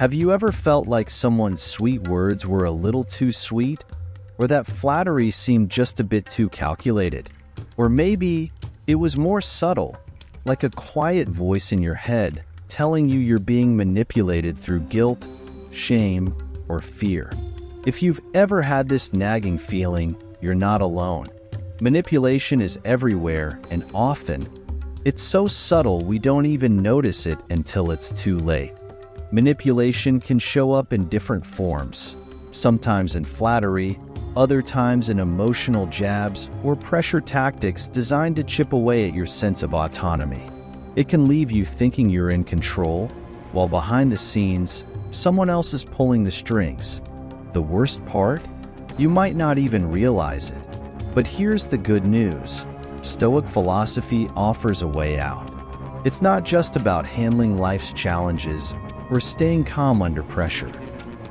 Have you ever felt like someone's sweet words were a little too sweet? Or that flattery seemed just a bit too calculated? Or maybe it was more subtle, like a quiet voice in your head telling you you're being manipulated through guilt, shame, or fear. If you've ever had this nagging feeling, you're not alone. Manipulation is everywhere, and often, it's so subtle we don't even notice it until it's too late. Manipulation can show up in different forms, sometimes in flattery, other times in emotional jabs or pressure tactics designed to chip away at your sense of autonomy. It can leave you thinking you're in control, while behind the scenes, someone else is pulling the strings. The worst part? You might not even realize it. But here's the good news. Stoic philosophy offers a way out. It's not just about handling life's challenges or staying calm under pressure.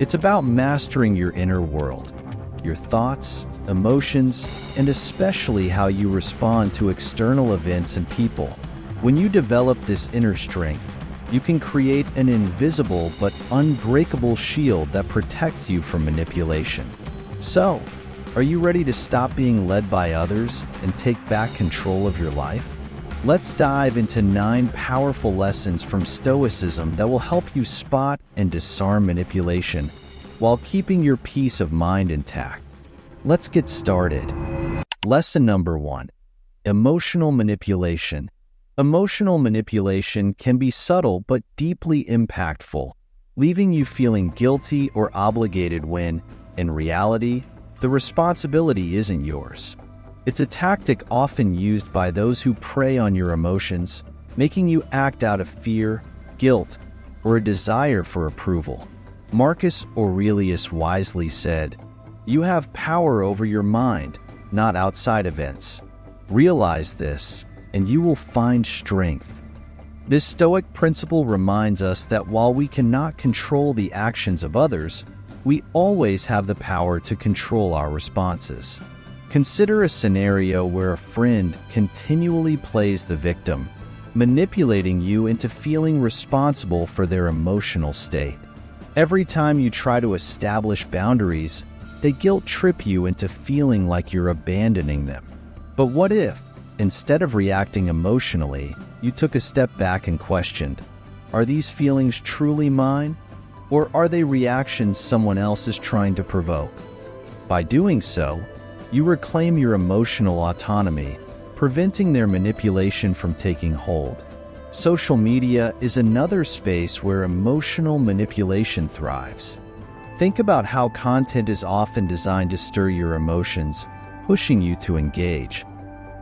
It's about mastering your inner world, your thoughts, emotions, and especially how you respond to external events and people. When you develop this inner strength, you can create an invisible but unbreakable shield that protects you from manipulation. So, are you ready to stop being led by others and take back control of your life? Let's dive into 9 powerful lessons from Stoicism that will help you spot and disarm manipulation while keeping your peace of mind intact. Let's get started. Lesson number 1. Emotional manipulation. Emotional manipulation can be subtle but deeply impactful, leaving you feeling guilty or obligated when, in reality, the responsibility isn't yours. It's a tactic often used by those who prey on your emotions, making you act out of fear, guilt, or a desire for approval. Marcus Aurelius wisely said, "You have power over your mind, not outside events. Realize this, and you will find strength." This Stoic principle reminds us that while we cannot control the actions of others, we always have the power to control our responses. Consider a scenario where a friend continually plays the victim, manipulating you into feeling responsible for their emotional state. Every time you try to establish boundaries, they guilt-trip you into feeling like you're abandoning them. But what if, instead of reacting emotionally, you took a step back and questioned, are these feelings truly mine? Or are they reactions someone else is trying to provoke? By doing so, you reclaim your emotional autonomy, preventing their manipulation from taking hold. Social media is another space where emotional manipulation thrives. Think about how content is often designed to stir your emotions, pushing you to engage.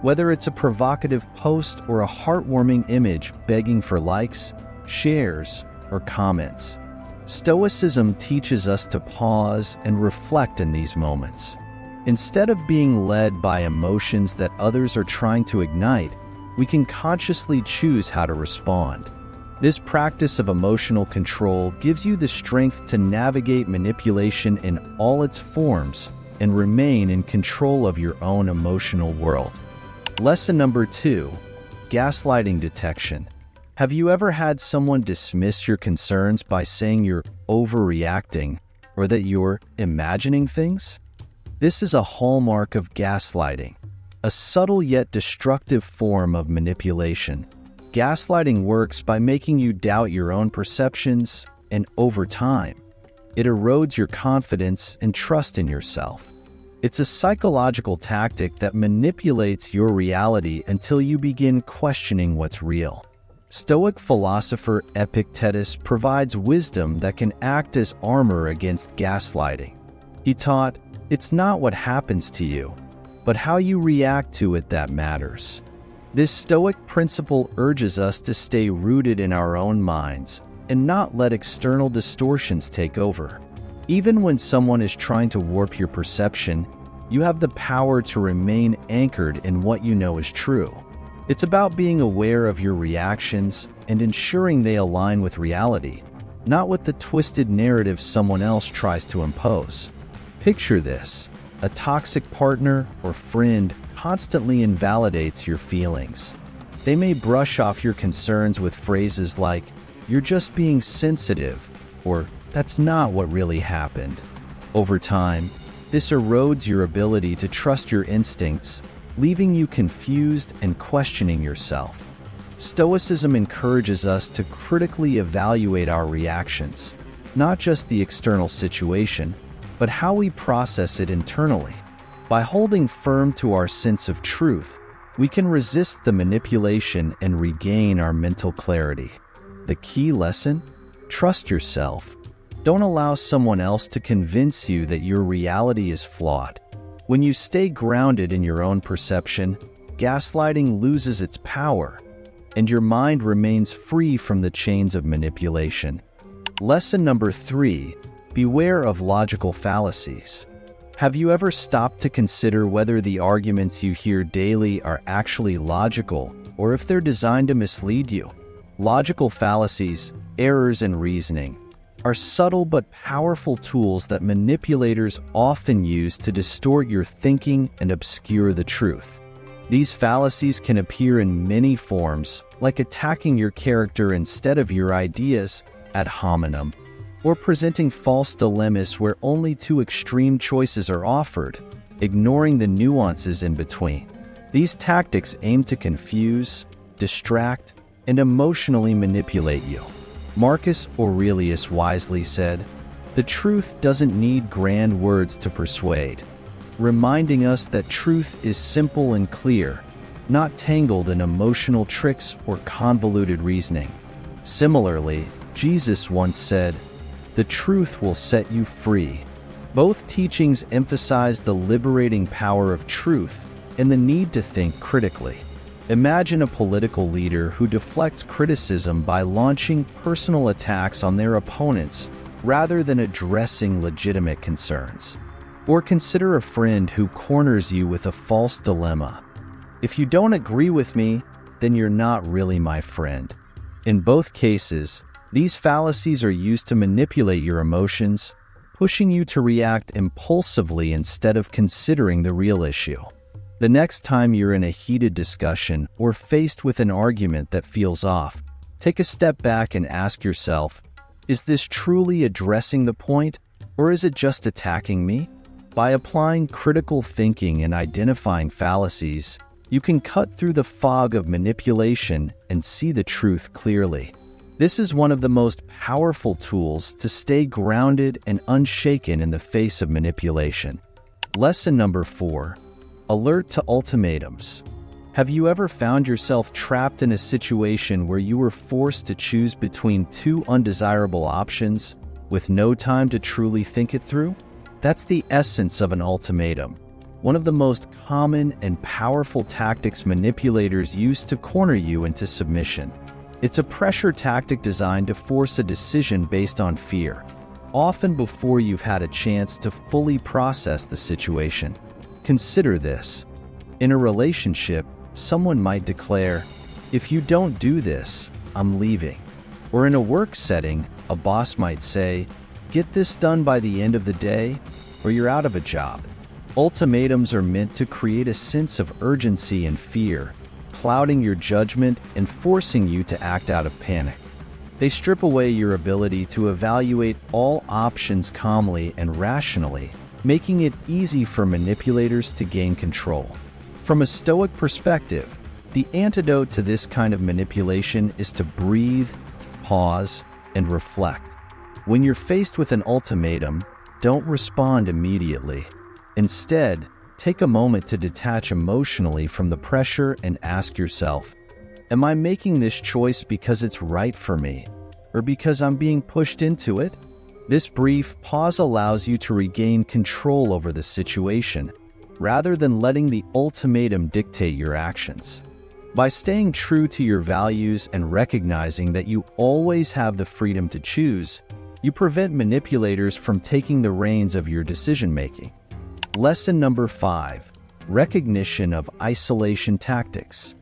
Whether it's a provocative post or a heartwarming image begging for likes, shares, or comments. Stoicism teaches us to pause and reflect in these moments. Instead of being led by emotions that others are trying to ignite, we can consciously choose how to respond. This practice of emotional control gives you the strength to navigate manipulation in all its forms and remain in control of your own emotional world. Lesson number 2. Gaslighting detection. Have you ever had someone dismiss your concerns by saying you're overreacting or that you're imagining things? This is a hallmark of gaslighting, a subtle yet destructive form of manipulation. Gaslighting works by making you doubt your own perceptions, and over time, it erodes your confidence and trust in yourself. It's a psychological tactic that manipulates your reality until you begin questioning what's real. Stoic philosopher Epictetus provides wisdom that can act as armor against gaslighting. He taught, "It's not what happens to you, but how you react to it that matters." This Stoic principle urges us to stay rooted in our own minds and not let external distortions take over. Even when someone is trying to warp your perception, you have the power to remain anchored in what you know is true. It's about being aware of your reactions and ensuring they align with reality, not with the twisted narrative someone else tries to impose. Picture this: a toxic partner or friend constantly invalidates your feelings. They may brush off your concerns with phrases like, "You're just being sensitive," or that's not what really happened. Over time, this erodes your ability to trust your instincts, leaving you confused and questioning yourself. Stoicism encourages us to critically evaluate our reactions, not just the external situation, but how we process it internally. By holding firm to our sense of truth, we can resist the manipulation and regain our mental clarity. The key lesson? Trust yourself. Don't allow someone else to convince you that your reality is flawed. When you stay grounded in your own perception, gaslighting loses its power, and your mind remains free from the chains of manipulation. Lesson number 3, beware of logical fallacies. Have you ever stopped to consider whether the arguments you hear daily are actually logical, or if they're designed to mislead you? Logical fallacies, errors in reasoning, are subtle but powerful tools that manipulators often use to distort your thinking and obscure the truth. These fallacies can appear in many forms, like attacking your character instead of your ideas ad hominem, or presenting false dilemmas where only two extreme choices are offered, ignoring the nuances in between. These tactics aim to confuse, distract, and emotionally manipulate you. Marcus Aurelius wisely said, "The truth doesn't need grand words to persuade," reminding us that truth is simple and clear, not tangled in emotional tricks or convoluted reasoning. Similarly, Jesus once said, "The truth will set you free." Both teachings emphasize the liberating power of truth and the need to think critically. Imagine a political leader who deflects criticism by launching personal attacks on their opponents rather than addressing legitimate concerns. Or consider a friend who corners you with a false dilemma. "If you don't agree with me, then you're not really my friend." In both cases, these fallacies are used to manipulate your emotions, pushing you to react impulsively instead of considering the real issue. The next time you're in a heated discussion or faced with an argument that feels off, take a step back and ask yourself, is this truly addressing the point, or is it just attacking me? By applying critical thinking and identifying fallacies, you can cut through the fog of manipulation and see the truth clearly. This is one of the most powerful tools to stay grounded and unshaken in the face of manipulation. Lesson number 4. Alert to ultimatums. Have you ever found yourself trapped in a situation where you were forced to choose between two undesirable options with no time to truly think it through? That's the essence of an ultimatum, one of the most common and powerful tactics manipulators use to corner you into submission. It's a pressure tactic designed to force a decision based on fear, often before you've had a chance to fully process the situation. Consider this. In a relationship, someone might declare, "If you don't do this, I'm leaving." Or in a work setting, a boss might say, "Get this done by the end of the day, or you're out of a job." Ultimatums are meant to create a sense of urgency and fear, clouding your judgment and forcing you to act out of panic. They strip away your ability to evaluate all options calmly and rationally, making it easy for manipulators to gain control. From a Stoic perspective, the antidote to this kind of manipulation is to breathe, pause, and reflect. When you're faced with an ultimatum, don't respond immediately. Instead, take a moment to detach emotionally from the pressure and ask yourself, am I making this choice because it's right for me, or because I'm being pushed into it? This brief pause allows you to regain control over the situation, rather than letting the ultimatum dictate your actions. By staying true to your values and recognizing that you always have the freedom to choose, you prevent manipulators from taking the reins of your decision-making. Lesson number 5. Recognition of isolation tactics.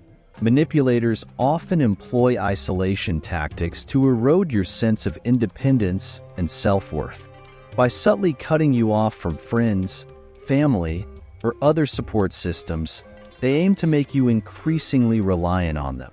Manipulators often employ isolation tactics to erode your sense of independence and self-worth. By subtly cutting you off from friends, family, or other support systems, they aim to make you increasingly reliant on them.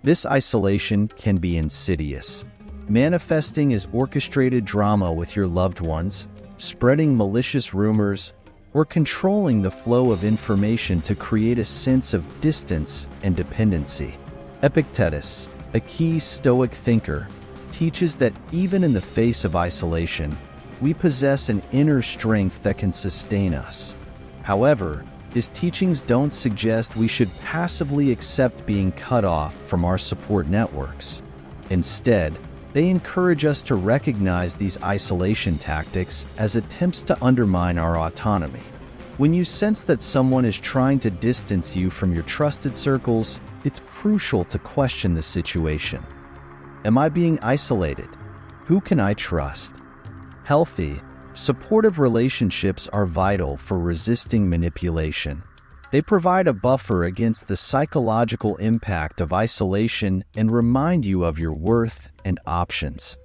This isolation can be insidious. Manifesting is orchestrated drama with your loved ones, spreading malicious rumors, or controlling the flow of information to create a sense of distance and dependency. Epictetus, a key Stoic thinker, teaches that even in the face of isolation, we possess an inner strength that can sustain us. However, his teachings don't suggest we should passively accept being cut off from our support networks. Instead, they encourage us to recognize these isolation tactics as attempts to undermine our autonomy. When you sense that someone is trying to distance you from your trusted circles, it's crucial to question the situation. Am I being isolated? Who can I trust? Healthy, supportive relationships are vital for resisting manipulation. They provide a buffer against the psychological impact of isolation and remind you of your worth and options.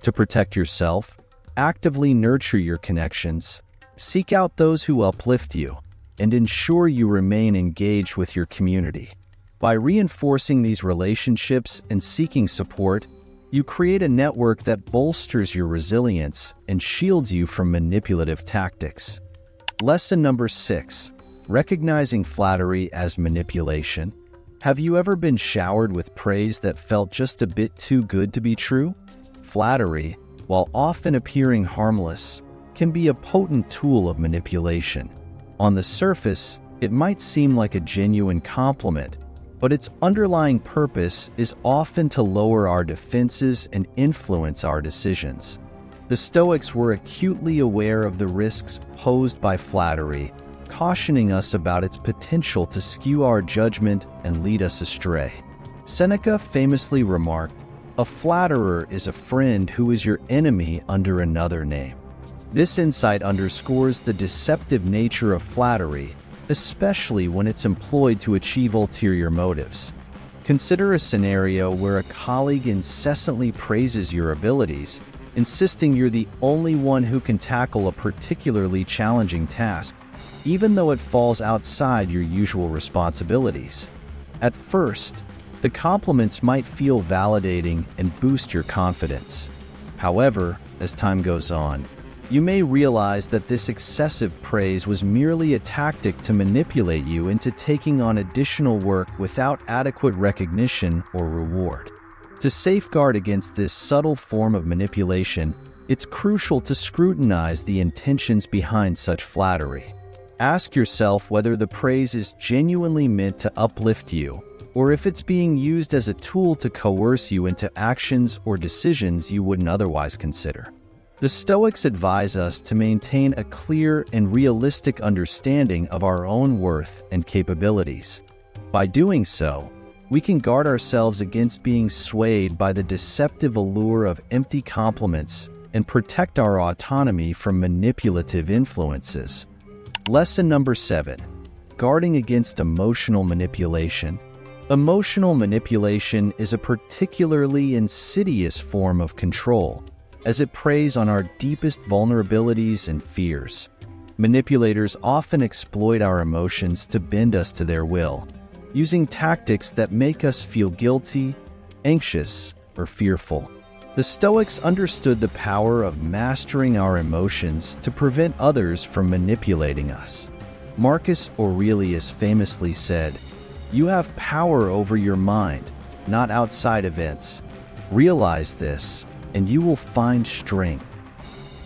To protect yourself, actively nurture your connections, seek out those who uplift you, and ensure you remain engaged with your community. By reinforcing these relationships and seeking support, you create a network that bolsters your resilience and shields you from manipulative tactics. Lesson number 6. Recognizing flattery as manipulation. Have you ever been showered with praise that felt just a bit too good to be true? Flattery, while often appearing harmless, can be a potent tool of manipulation. On the surface, it might seem like a genuine compliment, but its underlying purpose is often to lower our defenses and influence our decisions. The Stoics were acutely aware of the risks posed by flattery, cautioning us about its potential to skew our judgment and lead us astray. Seneca famously remarked, "A flatterer is a friend who is your enemy under another name." This insight underscores the deceptive nature of flattery, especially when it's employed to achieve ulterior motives. Consider a scenario where a colleague incessantly praises your abilities, insisting you're the only one who can tackle a particularly challenging task, even though it falls outside your usual responsibilities. At first, the compliments might feel validating and boost your confidence. However, as time goes on, you may realize that this excessive praise was merely a tactic to manipulate you into taking on additional work without adequate recognition or reward. To safeguard against this subtle form of manipulation, it's crucial to scrutinize the intentions behind such flattery. Ask yourself whether the praise is genuinely meant to uplift you, or if it's being used as a tool to coerce you into actions or decisions you wouldn't otherwise consider. The Stoics advise us to maintain a clear and realistic understanding of our own worth and capabilities. By doing so, we can guard ourselves against being swayed by the deceptive allure of empty compliments and protect our autonomy from manipulative influences. Lesson number 7. Guarding against emotional manipulation. Emotional manipulation is a particularly insidious form of control, as it preys on our deepest vulnerabilities and fears. Manipulators often exploit our emotions to bend us to their will, using tactics that make us feel guilty, anxious, or fearful. The Stoics understood the power of mastering our emotions to prevent others from manipulating us. Marcus Aurelius famously said, "You have power over your mind, not outside events. Realize this, and you will find strength."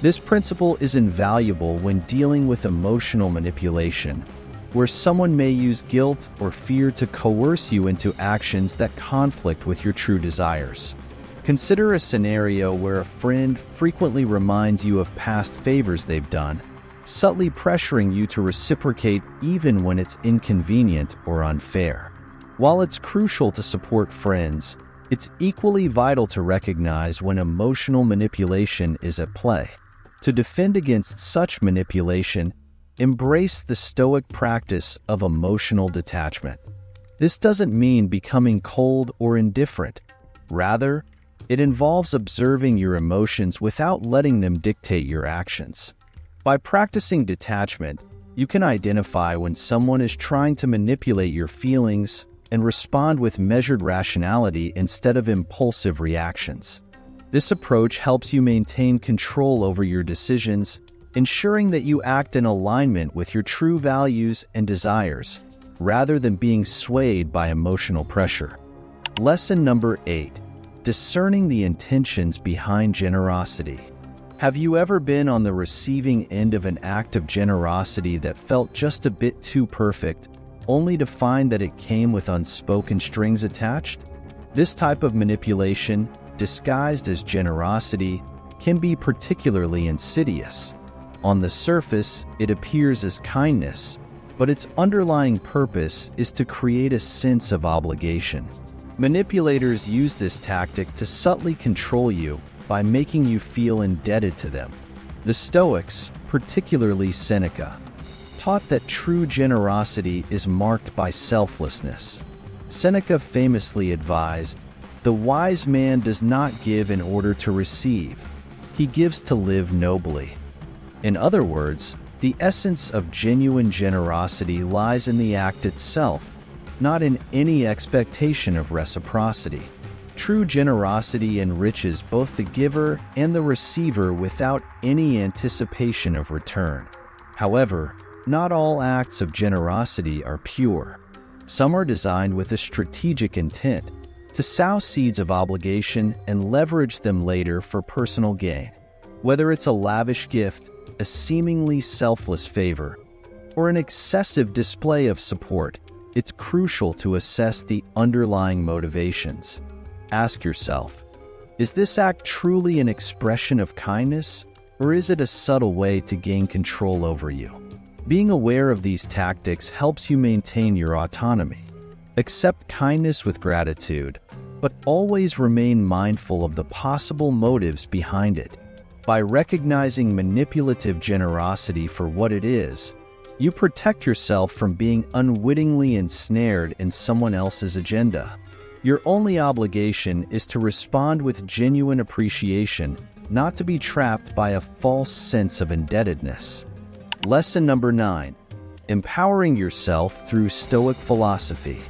This principle is invaluable when dealing with emotional manipulation, where someone may use guilt or fear to coerce you into actions that conflict with your true desires. Consider a scenario where a friend frequently reminds you of past favors they've done, subtly pressuring you to reciprocate even when it's inconvenient or unfair. While it's crucial to support friends, it's equally vital to recognize when emotional manipulation is at play. To defend against such manipulation, embrace the Stoic practice of emotional detachment. This doesn't mean becoming cold or indifferent. Rather, it involves observing your emotions without letting them dictate your actions. By practicing detachment, you can identify when someone is trying to manipulate your feelings and respond with measured rationality instead of impulsive reactions. This approach helps you maintain control over your decisions, ensuring that you act in alignment with your true values and desires, rather than being swayed by emotional pressure. Lesson number 8. Discerning the intentions behind generosity. Have you ever been on the receiving end of an act of generosity that felt just a bit too perfect, only to find that it came with unspoken strings attached? This type of manipulation, disguised as generosity, can be particularly insidious. On the surface, it appears as kindness, but its underlying purpose is to create a sense of obligation. Manipulators use this tactic to subtly control you by making you feel indebted to them. The Stoics, particularly Seneca, taught that true generosity is marked by selflessness. Seneca famously advised, "The wise man does not give in order to receive. He gives to live nobly." In other words, the essence of genuine generosity lies in the act itself, not in any expectation of reciprocity. True generosity enriches both the giver and the receiver without any anticipation of return. However, not all acts of generosity are pure. Some are designed with a strategic intent, to sow seeds of obligation and leverage them later for personal gain. Whether it's a lavish gift, a seemingly selfless favor, or an excessive display of support, it's crucial to assess the underlying motivations. Ask yourself, is this act truly an expression of kindness, or is it a subtle way to gain control over you? Being aware of these tactics helps you maintain your autonomy. Accept kindness with gratitude, but always remain mindful of the possible motives behind it. By recognizing manipulative generosity for what it is, you protect yourself from being unwittingly ensnared in someone else's agenda. Your only obligation is to respond with genuine appreciation, not to be trapped by a false sense of indebtedness. Lesson number 9. Empowering yourself through Stoic philosophy.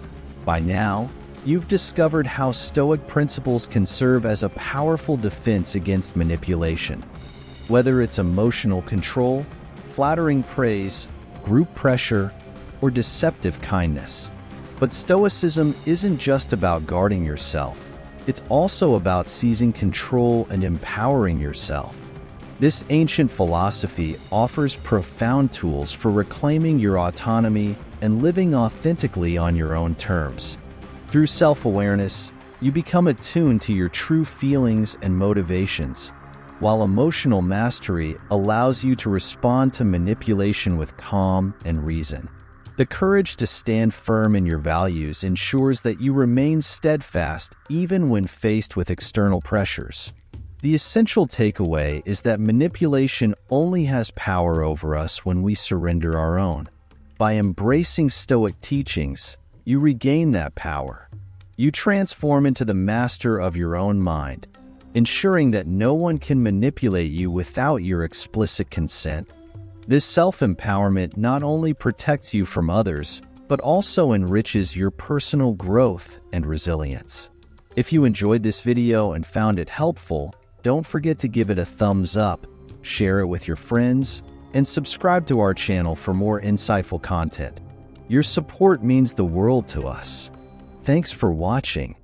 By now, you've discovered how Stoic principles can serve as a powerful defense against manipulation. Whether it's emotional control, flattering praise, group pressure, or deceptive kindness. But Stoicism isn't just about guarding yourself. It's also about seizing control and empowering yourself. This ancient philosophy offers profound tools for reclaiming your autonomy and living authentically on your own terms. Through self-awareness, you become attuned to your true feelings and motivations, while emotional mastery allows you to respond to manipulation with calm and reason. The courage to stand firm in your values ensures that you remain steadfast even when faced with external pressures. The essential takeaway is that manipulation only has power over us when we surrender our own. By embracing Stoic teachings, you regain that power. You transform into the master of your own mind, ensuring that no one can manipulate you without your explicit consent. This self-empowerment not only protects you from others, but also enriches your personal growth and resilience. If you enjoyed this video and found it helpful, don't forget to give it a thumbs up, share it with your friends, and subscribe to our channel for more insightful content. Your support means the world to us. Thanks for watching.